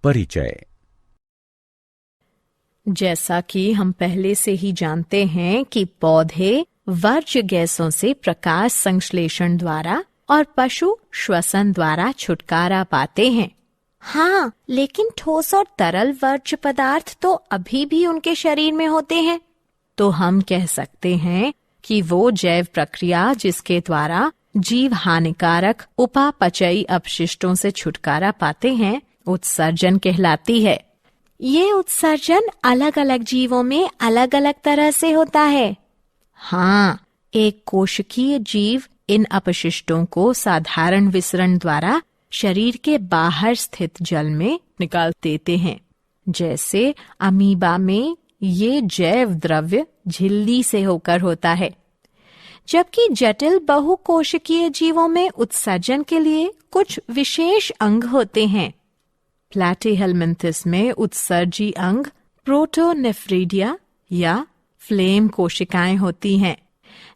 परिचय। जैसा कि हम पहले से ही जानते हैं कि पौधे वर्ज्य गैसों से प्रकाश संश्लेषण द्वारा और पशु श्वसन द्वारा छुटकारा पाते हैं। हाँ, लेकिन ठोस और तरल वर्ज्य पदार्थ तो अभी भी उनके शरीर में होते हैं। तो हम कह सकते हैं कि वो जैव प्रक्रिया जिसके द्वारा जीव हानिकारक उपापचयी अपशिष्टों से छुटकारा पाते हैं, उत्सर्जन कहलाती है। ये उत्सर्जन अलग अलग जीवों में अलग अलग तरह से होता है। हाँ, एक कोशिकीय जीव इन अपशिष्टों को साधारण विसरण द्वारा शरीर के बाहर स्थित जल में निकाल देते हैं। जैसे अमीबा में ये जैव द्रव्य झिल्ली से होकर होता है, जबकि जटिल बहुकोशिकीय जीवों में उत्सर्जन के लिए कुछ विशेष अंग होते हैं। प्लैटीहेलमिन्थस में उत्सर्जी अंग प्रोटोनेफ्रिडिया या फ्लेम कोशिकाएं होती हैं,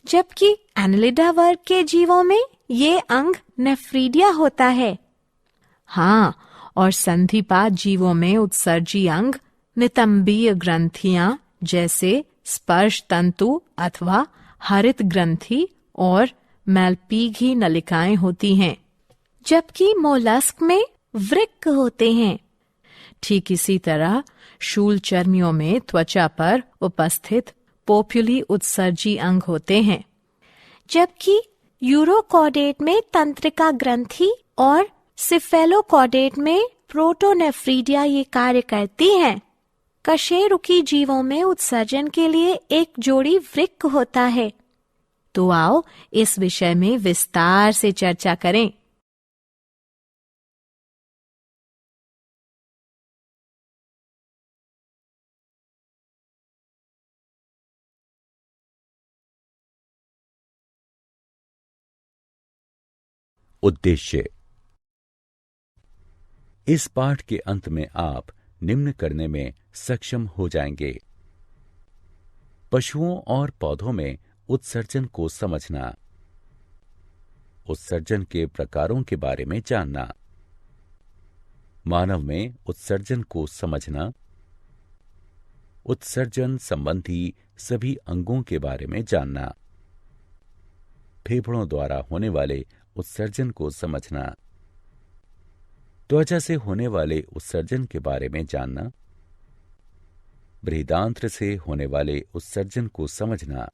जबकि एनेलिडा वर्ग के जीवों में ये अंग नेफ्रिडिया होता है। हाँ, और संधिपाद जीवों में उत्सर्जी अंग नितंबीय ग्रंथियां जैसे स्पर्श तंतु अथवा हरित ग्रंथि और मैल्पीघी नलिकाएं होती हैं, जबकि मोलस्क में वृक्क होते हैं। ठीक इसी तरह शूलचर्मियों में त्वचा पर उपस्थित पोप्युली उत्सर्जी अंग होते हैं, जबकि यूरोकॉडेट में तंत्रिका ग्रंथि और सिफेलोकॉडेट में प्रोटोनेफ्रिडिया ये कार्य करती हैं। कशेरुकी जीवों में उत्सर्जन के लिए एक जोड़ी वृक्क होता है। तो आओ इस विषय में विस्तार से चर्चा करें। उद्देश्य। इस पाठ के अंत में आप निम्न करने में सक्षम हो जाएंगे: पशुओं और पौधों में उत्सर्जन को समझना, उत्सर्जन के प्रकारों के बारे में जानना, मानव में उत्सर्जन को समझना, उत्सर्जन संबंधी सभी अंगों के बारे में जानना, फेफड़ों द्वारा होने वाले उत्सर्जन को समझना, त्वचा से होने वाले उत्सर्जन के बारे में जानना, बृहदांत्र से होने वाले उत्सर्जन को समझना,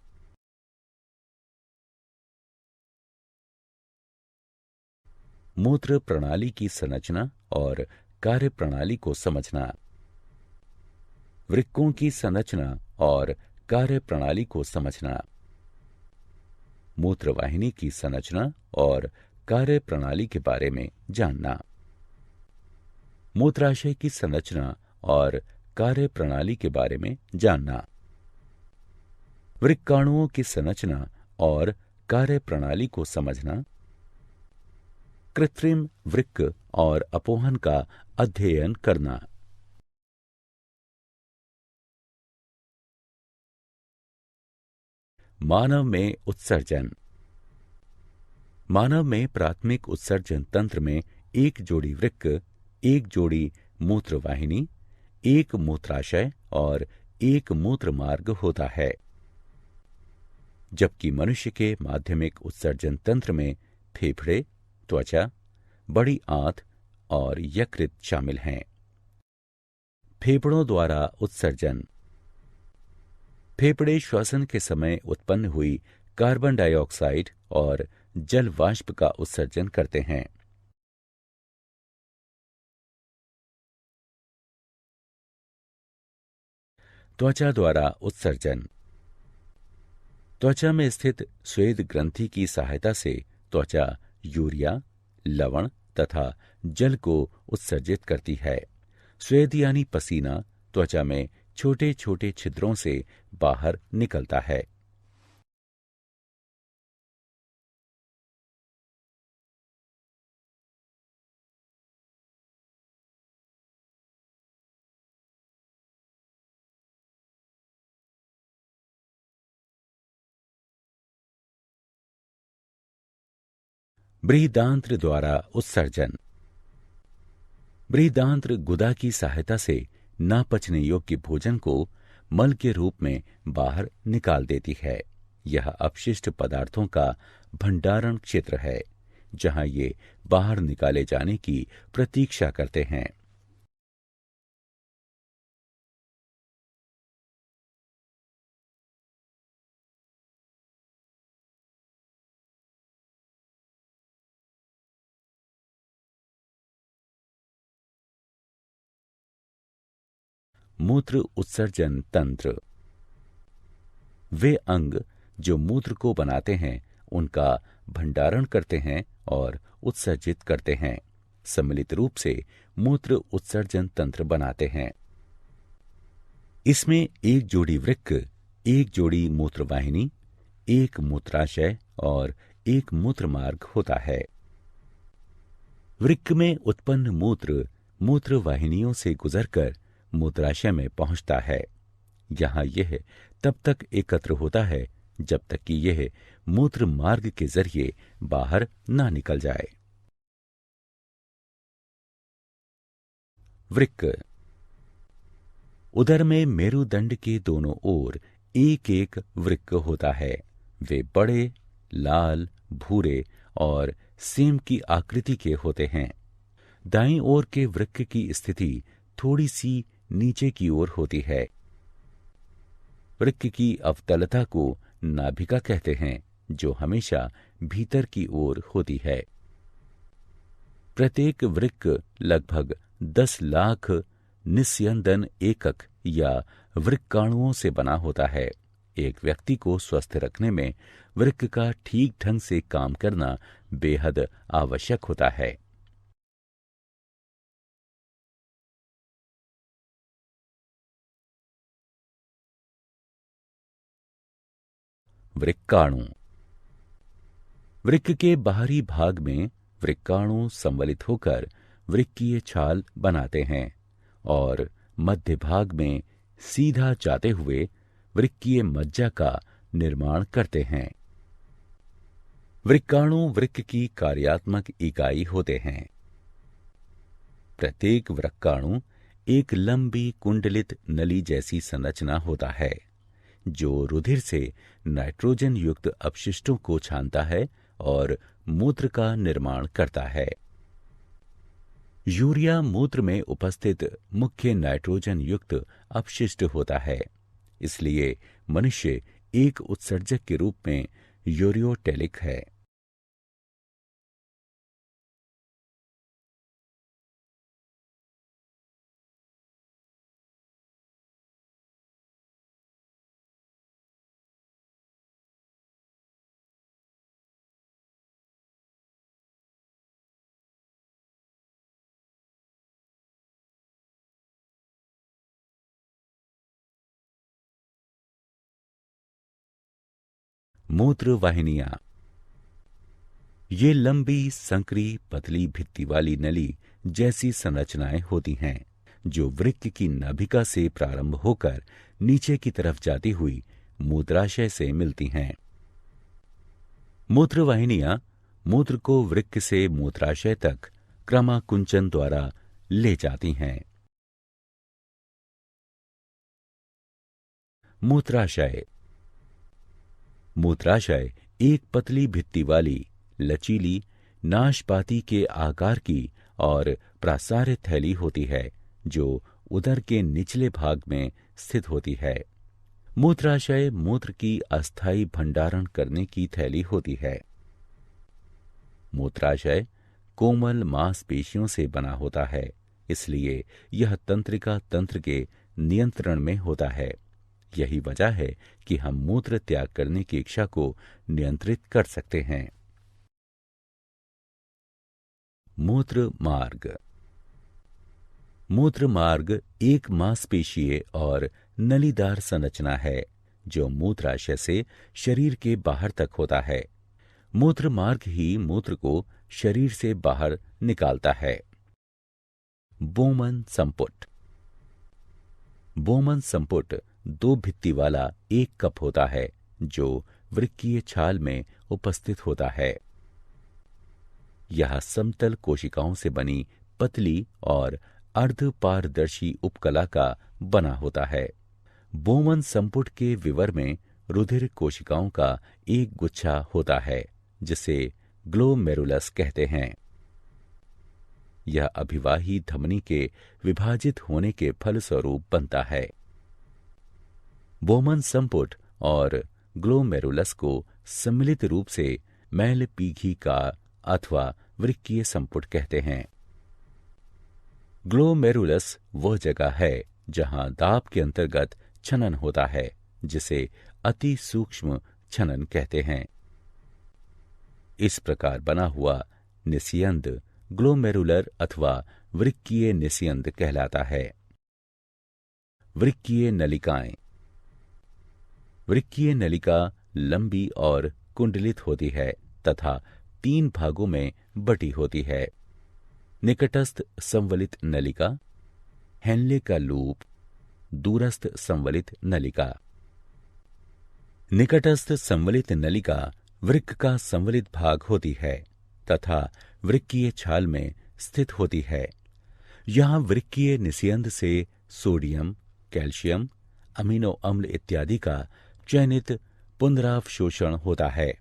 मूत्र प्रणाली की संरचना और कार्य प्रणाली को समझना, वृक्कों की संरचना और कार्य प्रणाली को समझना, मूत्रवाहिनी की संरचना और कार्य प्रणाली के बारे में जानना, मूत्राशय की संरचना और कार्य प्रणाली के बारे में जानना, वृक्काणुओं की संरचना और कार्य प्रणाली को समझना, कृत्रिम वृक्क और अपोहन का अध्ययन करना। मानव में उत्सर्जन। मानव में प्राथमिक उत्सर्जन तंत्र में एक जोड़ी वृक्क, एक जोड़ी मूत्रवाहिनी, एक मूत्राशय और एक मूत्र मार्ग होता है, जबकि मनुष्य के माध्यमिक उत्सर्जन तंत्र में फेफड़े, त्वचा, बड़ी आंत और यकृत शामिल हैं। फेफड़ों द्वारा उत्सर्जन। फेफड़े श्वसन के समय उत्पन्न हुई कार्बन डाइऑक्साइड और जल वाष्प का उत्सर्जन करते हैं। त्वचा द्वारा उत्सर्जन। त्वचा में स्थित स्वेद ग्रंथि की सहायता से त्वचा यूरिया, लवण तथा जल को उत्सर्जित करती है। स्वेद यानी पसीना त्वचा में छोटे छोटे छिद्रों से बाहर निकलता है। बृहदांत्र द्वारा उत्सर्जन। बृहदांत्र गुदा की सहायता से ना पचने योग्य भोजन को मल के रूप में बाहर निकाल देती है। यह अपशिष्ट पदार्थों का भंडारण क्षेत्र है, जहां ये बाहर निकाले जाने की प्रतीक्षा करते हैं। मूत्र उत्सर्जन तंत्र। वे अंग जो मूत्र को बनाते हैं, उनका भंडारण करते हैं और उत्सर्जित करते हैं, सम्मिलित रूप से मूत्र उत्सर्जन तंत्र बनाते हैं। इसमें एक जोड़ी वृक्क, एक जोड़ी मूत्रवाहिनी, एक मूत्राशय और एक मूत्र मार्ग होता है। वृक्क में उत्पन्न मूत्र मूत्रवाहिनियों से गुजरकर मूत्राशय में पहुंचता है। यहां यह तब तक एकत्र होता है जब तक कि यह मूत्र मार्ग के जरिए बाहर ना निकल जाए। वृक्क। उदर में मेरुदंड के दोनों ओर एक एक वृक्क होता है। वे बड़े, लाल, भूरे और सेम की आकृति के होते हैं। दाईं ओर के वृक्क की स्थिति थोड़ी सी नीचे की ओर होती है। वृक्क की अवतलता को नाभिका कहते हैं, जो हमेशा भीतर की ओर होती है। प्रत्येक वृक्क लगभग 10 लाख निस्यंदन एकक या वृक्काणुओं से बना होता है। एक व्यक्ति को स्वस्थ रखने में वृक्क का ठीक ढंग से काम करना बेहद आवश्यक होता है। वृक्काणु। वृक्क के बाहरी भाग में वृक्काणु संवलित होकर वृक्कीय छाल बनाते हैं और मध्य भाग में सीधा जाते हुए वृक्कीय मज्जा का निर्माण करते हैं। वृक्काणु वृक्क की कार्यात्मक इकाई होते हैं। प्रत्येक वृक्काणु एक लंबी कुंडलित नली जैसी संरचना होता है, जो रुधिर से नाइट्रोजन युक्त अपशिष्टों को छानता है और मूत्र का निर्माण करता है। यूरिया मूत्र में उपस्थित मुख्य नाइट्रोजन युक्त अपशिष्ट होता है, इसलिए मनुष्य एक उत्सर्जक के रूप में यूरियोटेलिक है। मूत्र वाहिनियां। ये लंबी, संकरी, पतली भित्ति वाली नली जैसी संरचनाएं होती हैं, जो वृक्क की नाभिका से प्रारंभ होकर नीचे की तरफ जाती हुई मूत्राशय से मिलती हैं। मूत्रवाहिनियां मूत्र को वृक्क से मूत्राशय तक क्रमाकुंचन द्वारा ले जाती हैं। मूत्राशय। मूत्राशय एक पतली भित्ति वाली, लचीली, नाशपाती के आकार की और प्रासार्य थैली होती है, जो उदर के निचले भाग में स्थित होती है। मूत्राशय मूत्र की अस्थायी भंडारण करने की थैली होती है। मूत्राशय कोमल मांसपेशियों से बना होता है, इसलिए यह तंत्रिका तंत्र के नियंत्रण में होता है। यही वजह है कि हम मूत्र त्याग करने की इच्छा को नियंत्रित कर सकते हैं। मूत्र मार्ग। मूत्र मार्ग एक मांसपेशीय और नलीदार संरचना है, जो मूत्राशय से शरीर के बाहर तक होता है। मूत्र मार्ग ही मूत्र को शरीर से बाहर निकालता है। बोमन संपुट। बोमन संपुट 2 भित्ति वाला एक कप होता है, जो वृक्कीय छाल में उपस्थित होता है। यह समतल कोशिकाओं से बनी पतली और अर्धपारदर्शी उपकला का बना होता है। बोमन संपुट के विवर में रुधिर कोशिकाओं का एक गुच्छा होता है जिसे ग्लोमेरुलस कहते हैं। यह अभिवाही धमनी के विभाजित होने के फलस्वरूप बनता है। बोमन संपुट और ग्लोमेरुलस को सम्मिलित रूप से मैलपीघी का अथवा वृक्कीय संपुट कहते हैं। ग्लोमेरुलस वह जगह है जहां दाब के अंतर्गत छनन होता है, जिसे अति सूक्ष्म छनन कहते हैं। इस प्रकार बना हुआ निस्यंद ग्लोमेरुलर अथवा वृक्कीय निस्यंद कहलाता है। वृक्कीय नलिकाएं। वृक्कीय नलिका लंबी और कुंडलित होती है तथा 3 भागों में बटी होती है। निकटस्थ संवलित नलिका, हेनले का लूप, दूरस्थ संवलित नलिका। निकटस्थ संवलित नलिका वृक्क का संवलित भाग होती है तथा वृक्कीय छाल में स्थित होती है। यहाँ वृक्कीय निस्यंद से सोडियम, कैल्शियम, अमीनो अम्ल इत्यादि का चयनित पुनरावशोषण होता है।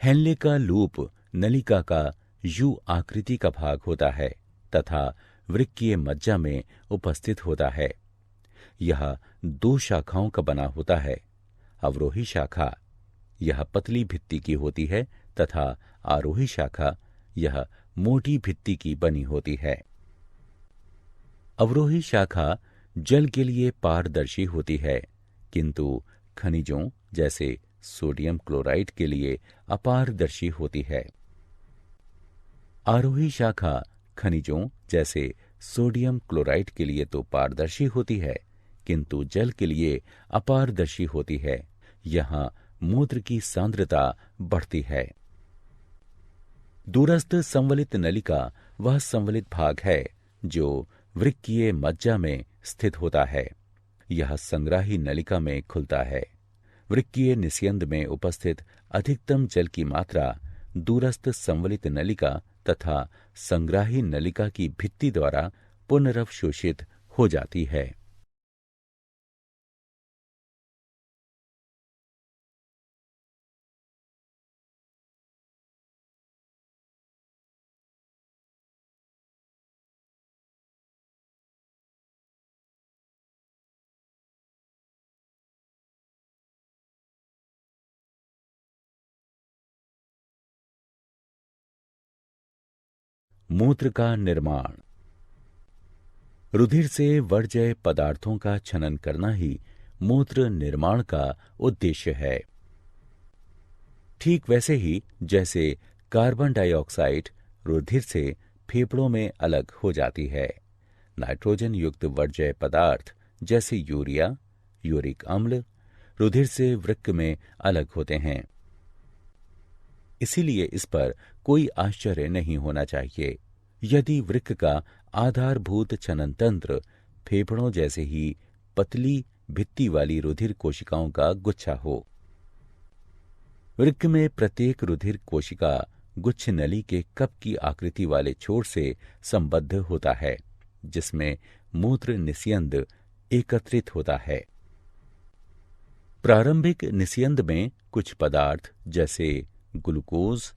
हेनले का लूप नलिका का यू आकृति का भाग होता है तथा वृक्कीय मज्जा में उपस्थित होता है। यह 2 शाखाओं का बना होता है। अवरोही शाखा यह पतली भित्ति की होती है तथा आरोही शाखा यह मोटी भित्ति की बनी होती है। अवरोही शाखा जल के लिए पारदर्शी होती है, किंतु खनिजों जैसे सोडियम क्लोराइड के लिए अपारदर्शी होती है। आरोही शाखा खनिजों जैसे सोडियम क्लोराइड के लिए तो पारदर्शी होती है, किंतु जल के लिए अपारदर्शी होती है। यहाँ मूत्र की सांद्रता बढ़ती है। दूरस्थ संवलित नलिका वह संवलित भाग है जो वृक्कीय मज्जा में स्थित होता है। यह संग्राही नलिका में खुलता है। वृक्कीय निस्यंद में उपस्थित अधिकतम जल की मात्रा दूरस्थ संवलित नलिका तथा संग्राही नलिका की भित्ति द्वारा पुनरवशोषित हो जाती है। मूत्र का निर्माण। रुधिर से वर्ज्य पदार्थों का छनन करना ही मूत्र निर्माण का उद्देश्य है। ठीक वैसे ही जैसे कार्बन डाइऑक्साइड रुधिर से फेफड़ों में अलग हो जाती है, नाइट्रोजन युक्त वर्ज्य पदार्थ जैसे यूरिया, यूरिक अम्ल रुधिर से वृक्क में अलग होते हैं। इसीलिए इस पर कोई आश्चर्य नहीं होना चाहिए यदि वृक्क का आधारभूत छनन तंत्र फेफड़ों जैसे ही पतली भित्ति वाली रुधिर कोशिकाओं का गुच्छा हो। वृक्क में प्रत्येक रुधिर कोशिका गुच्छ नली के कप की आकृति वाले छोर से संबद्ध होता है, जिसमें मूत्र निस्यंद एकत्रित होता है। प्रारंभिक निस्यंद में कुछ पदार्थ जैसे ग्लूकोज,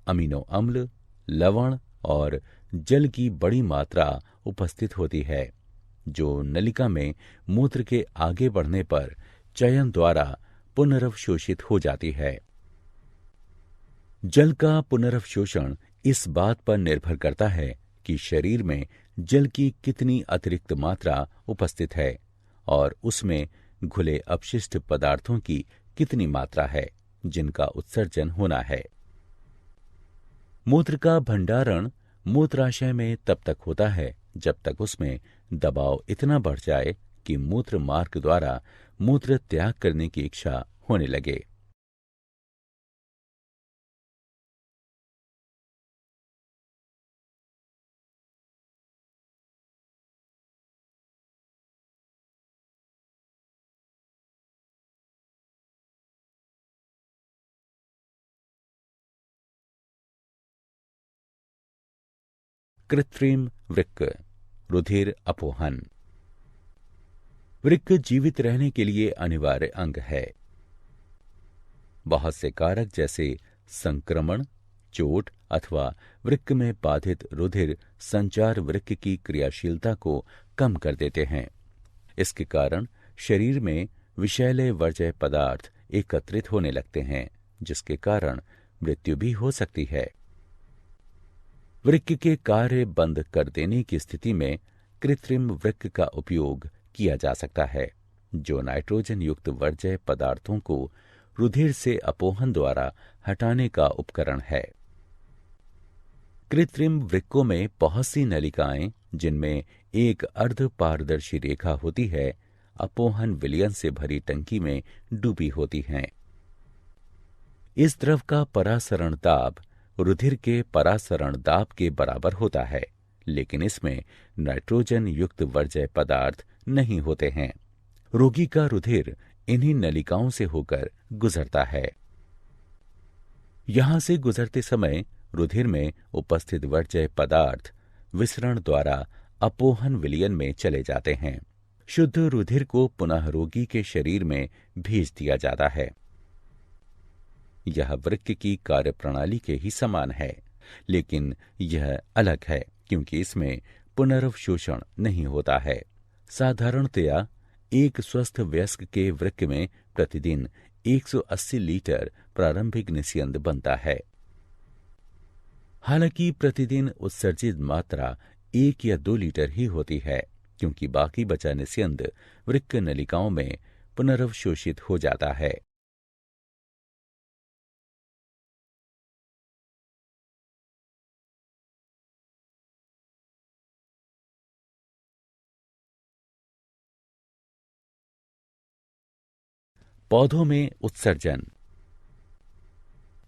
अमीनो अम्ल, लवण और जल की बड़ी मात्रा उपस्थित होती है, जो नलिका में मूत्र के आगे बढ़ने पर चयन द्वारा पुनरवशोषित हो जाती है। जल का पुनरवशोषण इस बात पर निर्भर करता है कि शरीर में जल की कितनी अतिरिक्त मात्रा उपस्थित है और उसमें घुले अपशिष्ट पदार्थों की कितनी मात्रा है जिनका उत्सर्जन होना है। मूत्र का भंडारण मूत्राशय में तब तक होता है जब तक उसमें दबाव इतना बढ़ जाए कि मूत्र मार्ग द्वारा मूत्र त्याग करने की इच्छा होने लगे। कृत्रिम वृक्क, रुधिर अपोहन। वृक्क जीवित रहने के लिए अनिवार्य अंग है। बहुत से कारक जैसे संक्रमण, चोट अथवा वृक्क में बाधित रुधिर संचार वृक्क की क्रियाशीलता को कम कर देते हैं। इसके कारण शरीर में विषैले वर्ज्य पदार्थ एकत्रित होने लगते हैं, जिसके कारण मृत्यु भी हो सकती है। वृक्क के कार्य बंद कर देने की स्थिति में कृत्रिम वृक्क का उपयोग किया जा सकता है, जो नाइट्रोजन युक्त वर्ज्य पदार्थों को रुधिर से अपोहन द्वारा हटाने का उपकरण है। कृत्रिम वृक्कों में बहुत सी नलिकाएं, जिनमें एक अर्ध पारदर्शी रेखा होती है, अपोहन विलयन से भरी टंकी में डूबी होती हैं। इस द्रव का परासरण दाब रुधिर के परासरण दाब के बराबर होता है, लेकिन इसमें नाइट्रोजन युक्त वर्ज्य पदार्थ नहीं होते हैं। रोगी का रुधिर इन्हीं नलिकाओं से होकर गुजरता है। यहां से गुजरते समय रुधिर में उपस्थित वर्ज्य पदार्थ विसरण द्वारा अपोहन विलयन में चले जाते हैं। शुद्ध रुधिर को पुनः रोगी के शरीर में भेज दिया जाता है। यह वृक्क की कार्यप्रणाली के ही समान है, लेकिन यह अलग है क्योंकि इसमें पुनर्वशोषण नहीं होता है। साधारणतया एक स्वस्थ वयस्क के वृक्क में प्रतिदिन 180 लीटर प्रारंभिक निस्यंद बनता है। हालांकि प्रतिदिन उत्सर्जित मात्रा 1 या 2 लीटर ही होती है, क्योंकि बाकी बचा निस्यंद वृक्क नलिकाओं में पुनर्वशोषित हो जाता है। पौधों में उत्सर्जन।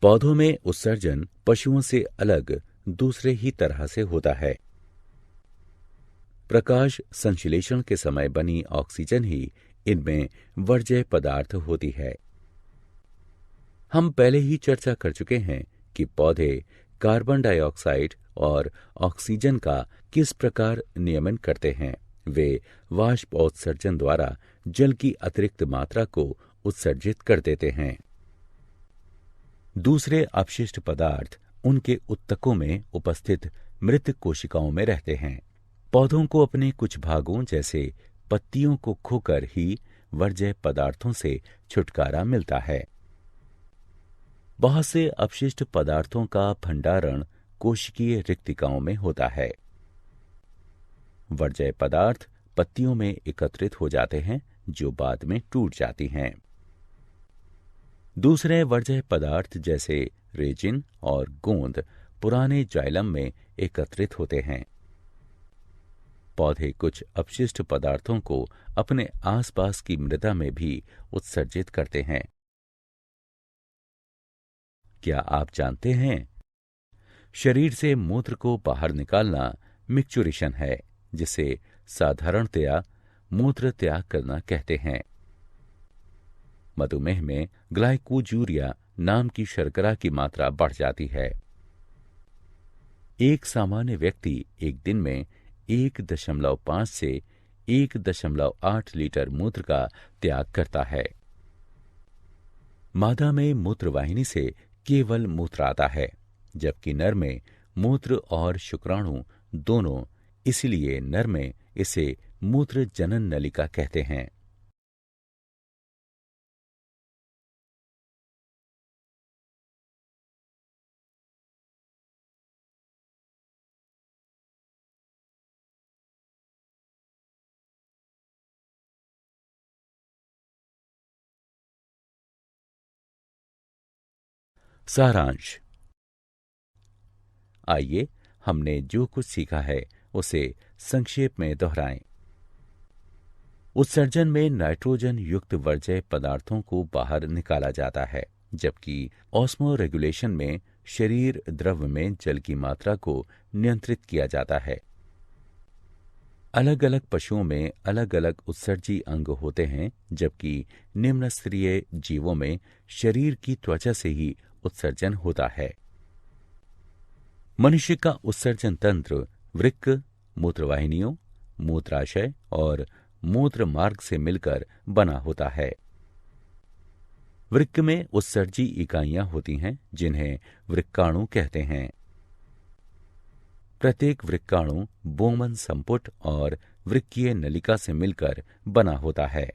पौधों में उत्सर्जन पशुओं से अलग दूसरे ही तरह से होता है। प्रकाश संश्लेषण के समय बनी ऑक्सीजन ही इनमें वर्ज्य पदार्थ होती है। हम पहले ही चर्चा कर चुके हैं कि पौधे कार्बन डाइऑक्साइड और ऑक्सीजन का किस प्रकार नियमन करते हैं। वे वाष्पोत्सर्जन द्वारा जल की अतिरिक्त मात्रा को उत्सर्जित कर देते हैं। दूसरे अपशिष्ट पदार्थ उनके उत्तकों में उपस्थित मृत कोशिकाओं में रहते हैं। पौधों को अपने कुछ भागों जैसे पत्तियों को खोकर ही वर्ज्य पदार्थों से छुटकारा मिलता है। बहुत से अपशिष्ट पदार्थों का भंडारण कोशिकीय रिक्तिकाओं में होता है। वर्ज्य पदार्थ पत्तियों में एकत्रित हो जाते हैं, जो बाद में टूट जाती हैं। दूसरे वर्ज्य पदार्थ जैसे रेजिन और गोंद पुराने जाइलम में एकत्रित होते हैं। पौधे कुछ अपशिष्ट पदार्थों को अपने आसपास की मृदा में भी उत्सर्जित करते हैं। क्या आप जानते हैं, शरीर से मूत्र को बाहर निकालना मिक्चुरेशन है, जिसे साधारणतया मूत्र त्याग करना कहते हैं। मधुमेह में ग्लाइकोजूरिया नाम की शर्करा की मात्रा बढ़ जाती है। एक सामान्य व्यक्ति एक दिन में 1.5 से 1.8 लीटर मूत्र का त्याग करता है। मादा में मूत्रवाहिनी से केवल मूत्र आता है, जबकि नर में मूत्र और शुक्राणु दोनों, इसलिए नर में इसे मूत्र जनन नलिका कहते हैं। सारांश। आइए हमने जो कुछ सीखा है उसे संक्षेप में दोहराएं। उत्सर्जन में नाइट्रोजन युक्त वर्ज्य पदार्थों को बाहर निकाला जाता है, जबकि ऑस्मो रेगुलेशन में शरीर द्रव में जल की मात्रा को नियंत्रित किया जाता है। अलग अलग पशुओं में अलग अलग उत्सर्जी अंग होते हैं, जबकि निम्न स्तरीय जीवों में शरीर की त्वचा से ही उत्सर्जन होता है। मनुष्य का उत्सर्जन तंत्र वृक्क मूत्रवाहिनियों, मूत्राशय और मूत्र मार्ग से मिलकर बना होता है। वृक्क में उत्सर्जी इकाइयां होती हैं जिन्हें वृक्काणु कहते हैं। प्रत्येक वृक्काणु बोमन संपुट और वृक्कीय नलिका से मिलकर बना होता है।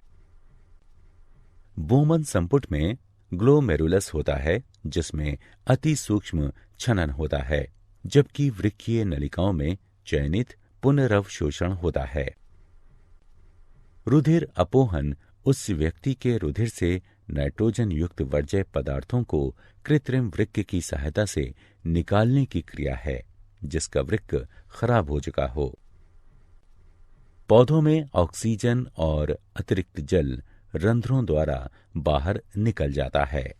बोमन संपुट में ग्लोमेरुलस होता है जिसमें अति सूक्ष्म छनन होता है, जबकि वृक्कीय नलिकाओं में चयनित पुनरवशोषण होता है। रुधिर अपोहन उस व्यक्ति के रुधिर से नाइट्रोजन युक्त वर्ज्य पदार्थों को कृत्रिम वृक्क की सहायता से निकालने की क्रिया है जिसका वृक्क खराब हो चुका हो। पौधों में ऑक्सीजन और अतिरिक्त जल रंध्रों द्वारा बाहर निकल जाता है।